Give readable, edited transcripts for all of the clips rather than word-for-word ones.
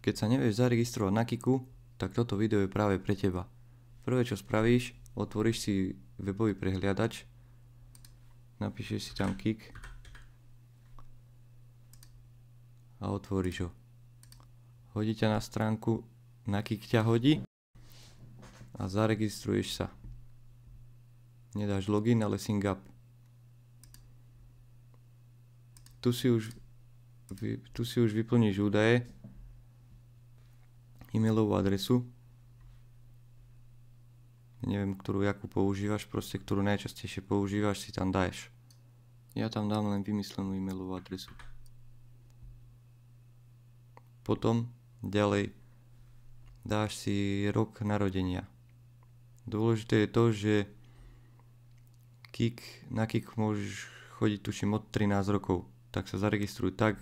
Keď sa nevieš zaregistrovať na Kiku, tak toto video je práve pre teba. Prvé čo spravíš, otvoríš si webový prehliadač, napíšeš si tam Kik a otvoríš ho. Hodí ťa na stránku, na Kik ťa hodí a zaregistruješ sa. Nedáš login, ale sign up. Tu si už vyplníš údaje, e-mailovú adresu, neviem jakú používaš, proste ktorú najčastejšie používaš si tam dáš. Ja tam dám len vymyslenú e-mailovú adresu. Potom ďalej dáš si rok narodenia. Dôležité je to, že na Kik môžeš chodiť tuším od 13 rokov. Tak sa zaregistruj tak,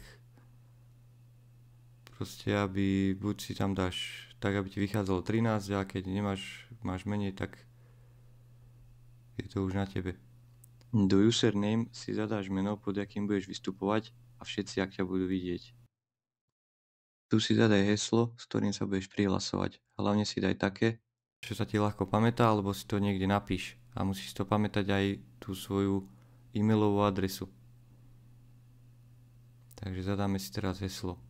proste aby buď si tam dáš tak, aby ti vychádzalo 13 a keď máš menej, tak je to už na tebe. Do username si zadáš meno, pod akým budeš vystupovať a všetci, ak ťa budú vidieť. Tu si zadaj heslo, s ktorým sa budeš prihlasovať. Hlavne si daj také, čo sa ti ľahko pamätá, alebo si to niekde napíš. A musíš to pamätať aj tú svoju e-mailovú adresu. Takže zadáme si teraz heslo.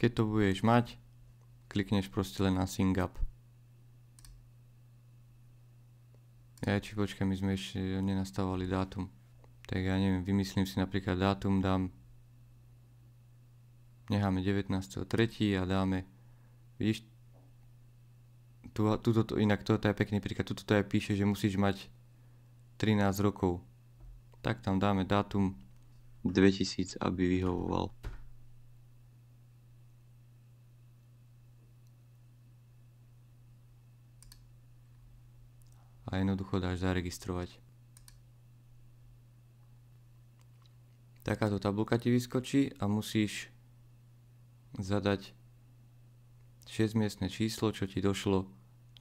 Keď to budeš mať, klikneš proste len na sign up. Počkaj, my sme ešte nenastavovali dátum. Tak ja neviem, vymyslím si napríklad dátum, necháme 19.3. a dáme, vidíš, inak toto je pekný príklad, tuto aj píše, že musíš mať 13 rokov. Tak tam dáme dátum 2000, aby vyhovoval. A jednoducho dáš zaregistrovať. Takáto tabuľka ti vyskočí a musíš zadať 6-miestne číslo, čo ti došlo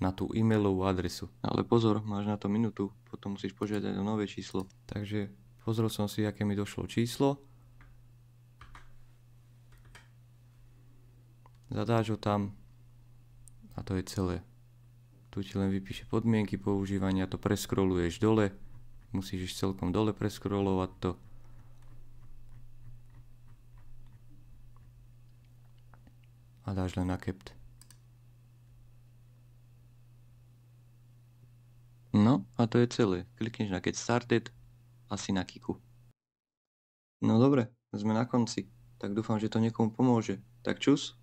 na tú e-mailovú adresu. Ale pozor, máš na to minútu, potom musíš požiadať o nové číslo. Takže pozrel som si, aké mi došlo číslo. Zadáš ho tam a to je celé. Tu ti len vypíše podmienky používania, to preskroluješ dole. Musíš ísť celkom dole preskrolovať to. A dáš len accept. No a to je celé. Klikneš na Get Started a si na Kiku. No dobre, sme na konci. Tak dúfam, že to niekomu pomôže. Tak čus.